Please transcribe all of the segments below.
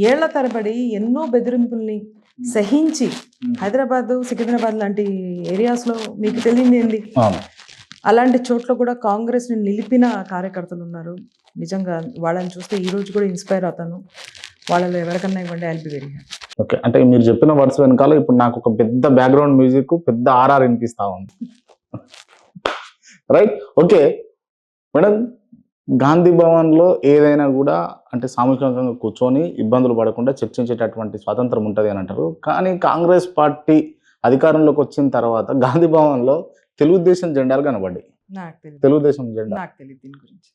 ఏళ్ల తరబడి ఎన్నో బెదిరింపుల్ని సహించి హైదరాబాద్, సికింద్రాబాద్ లాంటి ఏరియాస్లో మీకు తెలియదు ఏంది, అలాంటి చోట్ల కూడా కాంగ్రెస్ని నిలిపిన కార్యకర్తలు ఉన్నారు. నిజంగా వాళ్ళని చూస్తే ఈ రోజు కూడా ఇన్స్పైర్ అవుతాను. వాళ్ళలో ఎవరికన్నా ఇవ్వండి, I'll be very happy. Okay, అంటే మీరు చెప్పిన వర్డ్స్ వెనకాల ఇప్పుడు నాకు ఒక పెద్ద బ్యాక్గ్రౌండ్ మ్యూజిక్, పెద్ద ఆర్ఆర్ వినిపిస్తా ఉంది. Right, okay madam. గాంధీ భవన్లో ఏదైనా కూడా అంటే సామూహికంగా కూర్చొని ఇబ్బందులు పడకుండా చర్చించేటటువంటి స్వాతంత్రం ఉంటుంది అని అంటారు. కానీ కాంగ్రెస్ పార్టీ అధికారంలోకి వచ్చిన తర్వాత గాంధీ భవన్లో తెలుగుదేశం జెండాలు కనబడ్డాయి. నాకు తెలియదు, తెలుగుదేశం జెండా నాకు తెలియదు దీని గురించి.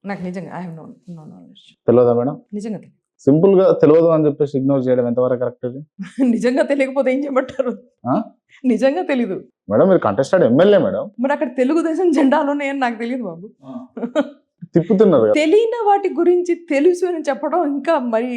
నాకు నిజంగా ఐ హావ్ నో నాలెడ్జ్. తెలియదా మేడం? నిజంగా తెలియదు. సింపుల్ గా తెలియదు అని చెప్పేసి ఇగ్నోర్ చేయడం ఎంతవరకు కరెక్ట్? నిజంగా తెలియకపోతే ఏం చేయమంటారు? నిజంగా తెలీదు మేడం, మీరు కంటెస్టెడ్ ఎమ్మెల్యే మేడం. మరి అక్కడ తెలుగుదేశం జెండాలు ఉన్నాయని నాకు తెలియదు బాబు. తిప్పుతున్నారు. తెలియని వాటి గురించి తెలుసు అని చెప్పడం ఇంకా మరి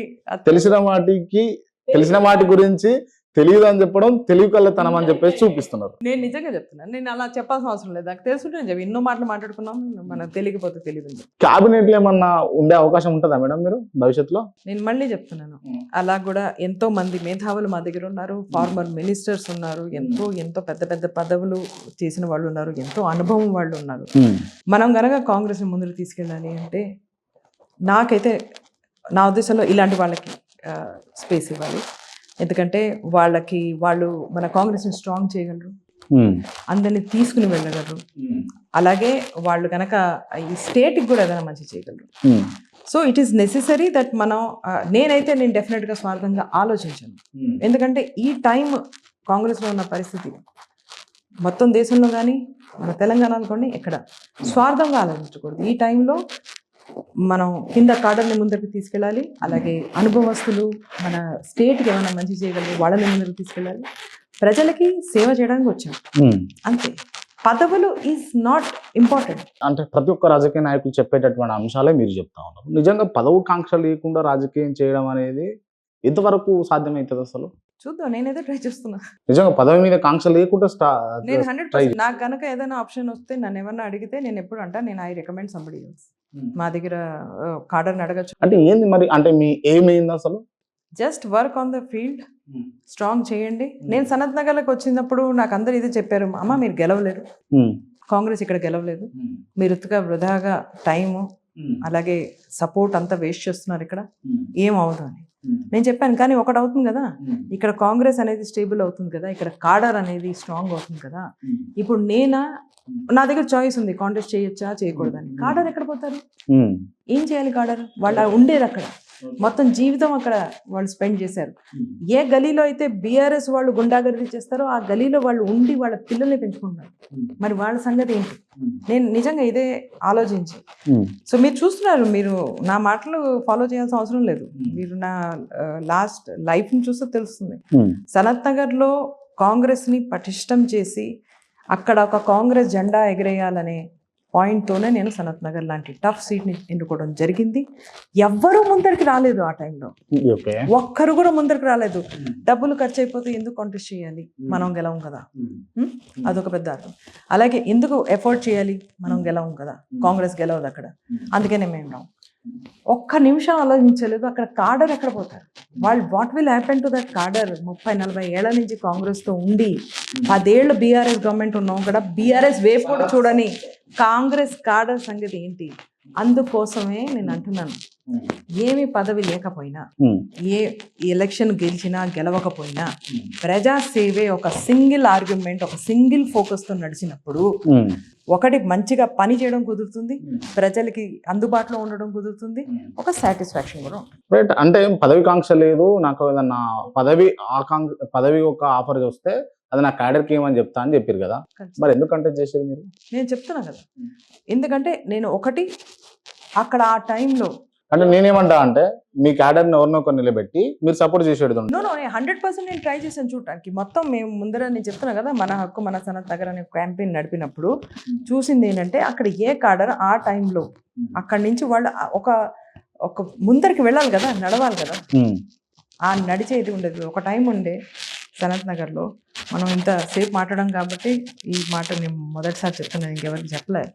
తెలిసిన వాటి గురించి తెలియదు అని చెప్పడం తెలివి కళ్ళతనం అని చెప్పేసి చూపిస్తున్నారు. నేను నిజంగా చెప్తున్నాను, నేను అలా చెప్పాల్సిన అవసరం లేదు. నాకు తెలుసుంటే నేను ఎన్నో మాటలు మాట్లాడుకున్నాం. మనకు తెలియకపోతే తెలియదు. క్యాబినెట్ లో ఏమన్నా ఉండే అవకాశం ఉంటుందా మేడం మీరు భవిష్యత్తులో? నేను మళ్ళీ చెప్తున్నాను, అలా కూడా ఎంతో మంది మేధావులు మా దగ్గర ఉన్నారు. ఫార్మర్ మినిస్టర్స్ ఉన్నారు, ఎంతో పెద్ద పెద్ద పదవులు చేసిన వాళ్ళు ఉన్నారు, ఎంతో అనుభవం వాళ్ళు ఉన్నారు. మనం గనక కాంగ్రెస్ ని ముందుకు తీసుకెళ్ళాలి అంటే నాకైతే నా ఉద్దేశంలో ఇలాంటి వాళ్ళకి స్పేస్ ఇవ్వాలి. ఎందుకంటే వాళ్ళు మన కాంగ్రెస్ని స్ట్రాంగ్ చేయగలరు, అందరినీ తీసుకుని వెళ్ళగలరు. అలాగే వాళ్ళు కనుక ఈ స్టేట్కి కూడా ఏదైనా మంచి చేయగలరు. So it is necessary that నేను డెఫినెట్గా స్వార్థంగా ఆలోచించాను. ఎందుకంటే ఈ టైం కాంగ్రెస్లో ఉన్న పరిస్థితి మొత్తం దేశంలో కానీ మన తెలంగాణలో కానీ ఎక్కడ స్వార్థంగా ఆలోచించకూడదు. ఈ టైంలో మనం కింద కాడర్ని ముందరికి తీసుకెళ్ళాలి. అలాగే అనుభవస్తులు మన స్టేట్కి ఏమైనా మంచి చేయగలరు వాళ్ళని ముందరికి తీసుకెళ్ళాలి. ప్రజలకి సేవ చేయడానికి వచ్చాం అంతే. పదవులు ఈజ్ నాట్ ఇంపార్టెంట్. అంటే ప్రతి ఒక్క రాజకీయ నాయకులు చెప్పేటటువంటి అంశాలే మీరు చెప్తా ఉన్నారు. నిజంగా పదవు కాంక్ష లేకుండా రాజకీయం చేయడం అనేది ఎంతవరకు సాధ్యమవుతుంది అసలు? చూద్దాం, నేనైతే ట్రై చేస్తున్నా. నిజంగా పదవి మీద కాంక్ష లేకుండా నేను 100% నాకు కనుక ఏదైనా ఆప్షన్ వస్తే నన్ను ఎవరన్నా అడిగితే నేను ఎప్పుడు నేను ఐ రికమెండ్ సంబడి ఎల్స్. మా దగ్గర కాడర్ని అడగచ్చు. అంటే ఏంది మరి, అంటే మీ ఎయిమ్ ఏంది అసలు? Just work on the field, strong చేయండి. నేను సనత్ నగర్లకు వచ్చినప్పుడు నాకు అందరు ఇదే చెప్పారు, అమ్మ మీరు గెలవలేరు, కాంగ్రెస్ ఇక్కడ గెలవలేదు, మీరు వృధాగా టైము అలాగే సపోర్ట్ అంతా వేస్ట్ చేస్తున్నారు, ఇక్కడ ఏం అవదు అని నేను చెప్పాను. కానీ ఒకటి అవుతుంది కదా, ఇక్కడ కాంగ్రెస్ అనేది స్టేబుల్ అవుతుంది కదా, ఇక్కడ కాడర్ అనేది స్ట్రాంగ్ అవుతుంది కదా. ఇప్పుడు నా దగ్గర చాయిస్ ఉంది, కాంటెస్ట్ చేయొచ్చా చేయకూడదని. కాడర్ ఎక్కడ పోతారు? ఏం చేయాలి కాడర్? వాళ్ళు ఉండేది అక్కడ, మొత్తం జీవితం అక్కడ వాళ్ళు స్పెండ్ చేశారు. ఏ గలీలో అయితే బీఆర్ఎస్ వాళ్ళు గుండాగర్దీ చేస్తారో ఆ గలీలో వాళ్ళు ఉండి వాళ్ళ పిల్లల్ని పెంచుకుంటున్నారు. మరి వాళ్ళ సంగతి ఏంటి? నేను నిజంగా ఇదే ఆలోచించి, సో మీరు చూస్తున్నారు, మీరు నా మాటలు ఫాలో చేయాల్సిన అవసరం లేదు. మీరు నా లాస్ట్ లైఫ్ని చూస్తే తెలుస్తుంది. సనత్ నగర్లో కాంగ్రెస్ని పటిష్టం చేసి అక్కడ ఒక కాంగ్రెస్ జెండా ఎగరేయాలనే పాయింట్తోనే నేను సనత్ నగర్ లాంటి టఫ్ సీట్ని ఎన్నుకోవడం జరిగింది. ఎవ్వరూ ముందరికి రాలేదు ఆ టైంలో, ఒక్కరు కూడా ముందరికి రాలేదు. డబ్బులు ఖర్చు అయిపోతే ఎందుకు కాంటెస్ట్ చేయాలి, మనం గెలవం కదా, అదొక పెద్ద అర్థం. అలాగే ఎందుకు ఎఫర్ట్ చేయాలి, మనం గెలవం కదా, కాంగ్రెస్ గెలవదు అక్కడ, అందుకనే మేము రాము. ఒక్క నిమిషం ఆలోచించలేదు. అక్కడ కాడర్ ఎక్కడ పోతారు వాళ్ళు? What will happen to that cadre? 30-40 ఏళ్ల నుంచి కాంగ్రెస్తో ఉండి 10 ఏళ్ళు బీఆర్ఎస్ గవర్నమెంట్ ఉన్నాం కూడా బీఆర్ఎస్ వేపు కూడా చూడని కాంగ్రెస్ కాడర్ సంగతి ఏంటి? అందుకోసమే నేను అంటున్నాను, ఏమి పదవి లేకపోయినా, ఏ ఎలక్షన్ గెలిచినా గెలవకపోయినా ప్రజాసేవే ఒక సింగిల్ ఆర్గ్యుమెంట్, ఒక సింగిల్ ఫోకస్తో నడిచినప్పుడు ఒకటి మంచిగా పని చేయడం కుదురుతుంది, ప్రజలకి అందుబాటులో ఉండడం కుదురుతుంది, ఒక సాటిస్ఫాక్షన్ కూడా ఉంటుంది. అంటే పదవి కాంక్ష లేదు నాకు, ఏదన్నా పదవి ఒక ఆఫర్ వస్తే అది నా క్యాడర్కి ఏమని చెప్తా అని చెప్పారు కదా, మరి ఎందుకంటే చేశారు మీరు? నేను చెప్తున్నా కదా, ఎందుకంటే నేను ఒకటి అక్కడ ఆ టైంలో అంటే నేనేమంటా అంటే మీ క్యాడర్ని ఎవరినో కొన్ని నిలబెట్టి మీరు సపోర్ట్ చేసేది. 100% నేను ట్రై చేశాను చూడటానికి. మొత్తం మేము ముందర నేను చెప్తున్నా కదా, మన హక్కు మన సనత్ నగర్ అనే క్యాంపెయిన్ నడిపినప్పుడు చూసింది ఏంటంటే అక్కడ ఏ కాడర్ ఆ టైంలో అక్కడి నుంచి వాళ్ళు ఒక ముందరికి వెళ్ళాలి కదా, నడవాలి కదా, ఆ నడిచేది ఉండేది. ఒక టైం ఉండే సనత్ నగర్లో, మనం ఇంత సేపు మాట్లాడడం కాబట్టి ఈ మాట నేను మొదటిసారి చెప్తున్నాను, ఇంకెవరికి చెప్పలేదు.